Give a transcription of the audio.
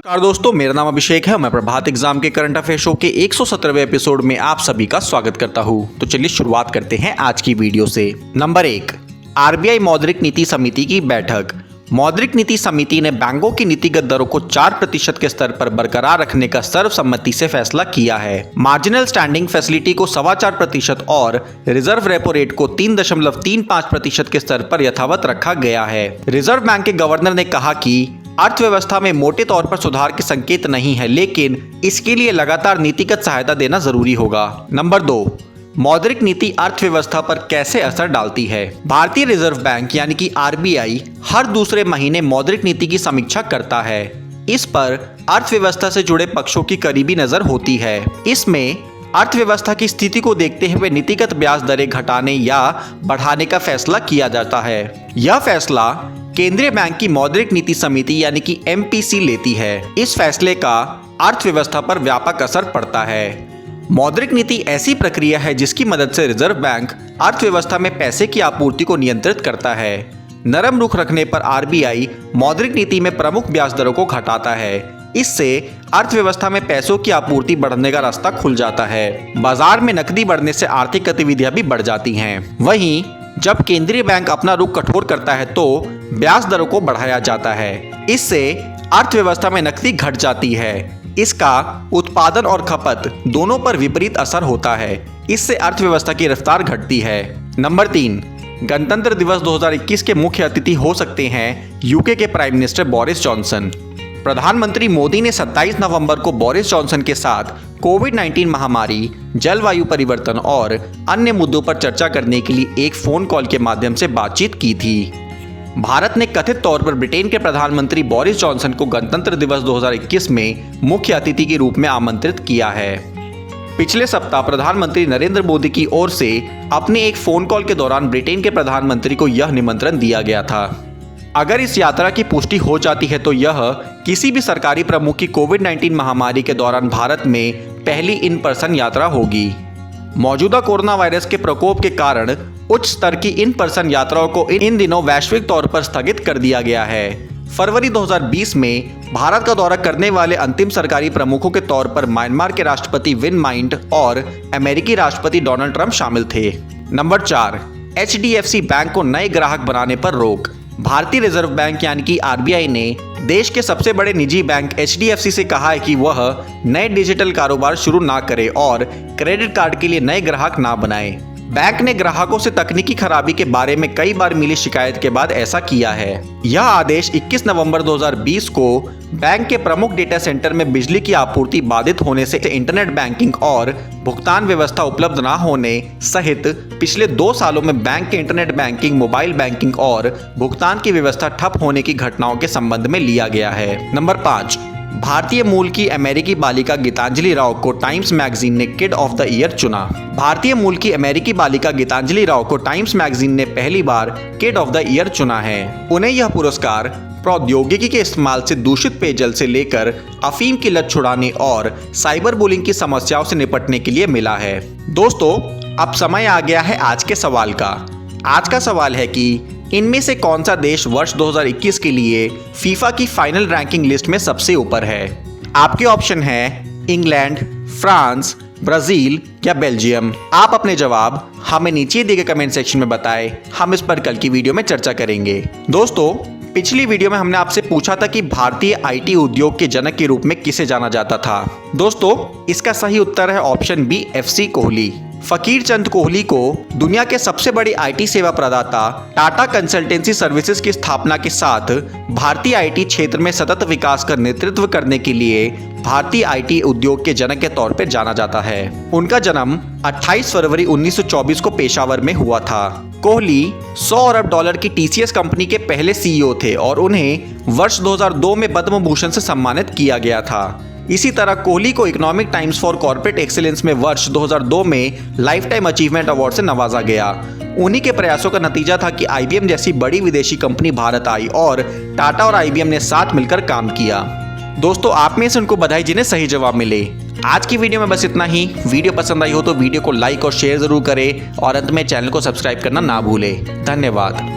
नमस्कार दोस्तों, मेरा नाम अभिषेक है। मैं प्रभात एग्जाम के करंट अफेयर शो के 117वें एपिसोड में आप सभी का स्वागत करता हूं। तो चलिए शुरुआत करते हैं आज की वीडियो से। नंबर 1, आरबीआई मौद्रिक नीति समिति की बैठक। मौद्रिक नीति समिति ने बैंकों की नीतिगत दरों को 4% के स्तर पर बरकरार रखने का सर्वसम्मति से फैसला किया है। मार्जिनल स्टैंडिंग फैसिलिटी को 4.25% और रिजर्व रेपो रेट को 3.35% के स्तर पर यथावत रखा गया है। रिजर्व बैंक के गवर्नर ने कहा कि अर्थव्यवस्था में मोटे तौर पर सुधार के संकेत नहीं है, लेकिन इसके लिए लगातार नीतिगत सहायता देना जरूरी होगा। नंबर 2, मौद्रिक नीति अर्थव्यवस्था पर कैसे असर डालती है। भारतीय रिजर्व बैंक यानी कि आरबीआई हर दूसरे महीने मौद्रिक नीति की समीक्षा करता है। इस पर अर्थव्यवस्था से जुड़े पक्षों की करीबी नजर होती है। इसमें अर्थव्यवस्था की स्थिति को देखते हुए नीतिगत ब्याज दरें घटाने या बढ़ाने का फैसला किया जाता है। यह फैसला केंद्रीय बैंक की मौद्रिक नीति समिति यानी कि एमपीसी लेती है। इस फैसले का अर्थव्यवस्था पर व्यापक असर पड़ता है। मौद्रिक नीति ऐसी प्रक्रिया है जिसकी मदद से रिजर्व बैंक अर्थव्यवस्था में पैसे की आपूर्ति को नियंत्रित करता है। नरम रुख रखने पर आरबीआई मौद्रिक नीति में प्रमुख ब्याज दरों को घटाता है। इससे अर्थव्यवस्था में पैसों की आपूर्ति बढ़ने का रास्ता खुल जाता है। बाजार में नकदी बढ़ने से आर्थिक गतिविधियां भी बढ़ जाती हैं। वहीं जब केंद्रीय बैंक अपना रुख कठोर करता है तो ब्याज दरों को बढ़ाया जाता है। इससे अर्थव्यवस्था में नकदी घट जाती है। इसका उत्पादन और खपत दोनों पर विपरीत असर होता है। इससे अर्थव्यवस्था की रफ्तार घटती है। नंबर 3, गणतंत्र दिवस 2021 के मुख्य अतिथि हो सकते हैं यूके के प्राइम मिनिस्टर बोरिस जॉनसन। प्रधानमंत्री मोदी ने 27 नवंबर को बोरिस जॉनसन के साथ कोविड-19 महामारी, जलवायु परिवर्तन और अन्य मुद्दों पर चर्चा करने के लिए एक फोन कॉल के माध्यम से बातचीत की थी। भारत ने कथित तौर पर ब्रिटेन के प्रधानमंत्री बोरिस जॉनसन को गणतंत्र दिवस 2021 में मुख्य अतिथि के रूप में आमंत्रित किया है। पिछले सप्ताह प्रधानमंत्री नरेंद्र मोदी की ओर से अपने एक फोन कॉल के दौरान ब्रिटेन के प्रधानमंत्री को यह निमंत्रण दिया गया था। अगर इस यात्रा की पुष्टि हो जाती है तो यह किसी भी सरकारी प्रमुख की कोविड-19 महामारी के दौरान भारत में पहली इन पर्सन यात्रा होगी। मौजूदा कोरोना वायरस के प्रकोप के कारण उच्च स्तर की इन पर्सन यात्राओं को इन दिनों वैश्विक तौर पर स्थगित कर दिया गया है। फरवरी 2020 में भारत का दौरा करने वाले अंतिम सरकारी प्रमुखों के तौर पर म्यांमार के राष्ट्रपति विन माइंट और अमेरिकी राष्ट्रपति डोनाल्ड ट्रंप शामिल थे। नंबर 4, एचडीएफसी बैंक को नए ग्राहक बनाने पर रोक। भारतीय रिजर्व बैंक यानी कि आरबीआई ने देश के सबसे बड़े निजी बैंक एचडीएफसी से कहा है कि वह नए डिजिटल कारोबार शुरू ना करे और क्रेडिट कार्ड के लिए नए ग्राहक ना बनाए। बैंक ने ग्राहकों से तकनीकी खराबी के बारे में कई बार मिली शिकायत के बाद ऐसा किया है। यह आदेश 21 नवंबर 2020 को बैंक के प्रमुख डेटा सेंटर में बिजली की आपूर्ति बाधित होने से इंटरनेट बैंकिंग और भुगतान व्यवस्था उपलब्ध न होने सहित पिछले 2 सालों में बैंक के इंटरनेट बैंकिंग, मोबाइल बैंकिंग और भुगतान की व्यवस्था ठप होने की घटनाओं के संबंध में लिया गया है। नंबर 5, भारतीय मूल की अमेरिकी बालिका गीतांजलि राव को टाइम्स मैगजीन ने किड ऑफ द ईयर चुना। भारतीय मूल की अमेरिकी बालिका गीतांजलि राव को टाइम्स मैगजीन ने पहली बार किड ऑफ द ईयर चुना है। उन्हें यह पुरस्कार प्रौद्योगिकी के इस्तेमाल से दूषित पेयजल से लेकर अफीम की लत छुड़ाने और साइबर बुलिंग की समस्याओं से निपटने के लिए मिला है। दोस्तों, अब समय आ गया है आज के सवाल का। आज का सवाल है कि इनमें से कौन सा देश वर्ष 2021 के लिए फीफा की फाइनल रैंकिंग लिस्ट में सबसे ऊपर है। आपके ऑप्शन है इंग्लैंड, फ्रांस, ब्राजील या बेल्जियम। आप अपने जवाब हमें नीचे दिए गए कमेंट सेक्शन में बताएं। हम इस पर कल की वीडियो में चर्चा करेंगे। दोस्तों, पिछली वीडियो में हमने आपसे पूछा था कि भारतीय आईटी उद्योग के जनक के रूप में किसे जाना जाता था। दोस्तों, इसका सही उत्तर है option B, FC Kohli. Fakir Chand Kohli को दुनिया के सबसे बड़ी आईटी सेवा प्रदाता टाटा कंसल्टेंसी सर्विसेज की स्थापना के साथ भारतीय आईटी क्षेत्र में सतत विकास का नेतृत्व करने के लिए भारतीय आईटी उद्योग के जनक के तौर पर जाना जाता है। उनका जन्म 28 फरवरी 1924 को पेशावर में हुआ था। कोहली 100 अरब डॉलर की टीसीएस कंपनी के पहले सीईओ थे और उन्हें वर्ष 2002 में पद्म भूषण से सम्मानित किया गया था। इसी तरह कोहली को economic times for corporate excellence में वर्ष 2002 में लाइफ टाइम अचीवमेंट अवार्ड से नवाजा गया। उन्हीं के प्रयासों का नतीजा था कि आईबीएम जैसी बड़ी विदेशी कंपनी भारत आई और टाटा और आईबीएम ने साथ मिलकर काम किया। दोस्तों, आप में से उनको बधाई जिन्हें सही जवाब मिले। आज की वीडियो में बस इतना ही। वीडियो पसंद आई हो तो वीडियो को लाइक और शेयर जरूर करें और अंत में चैनल को सब्सक्राइब करना ना भूलें। धन्यवाद।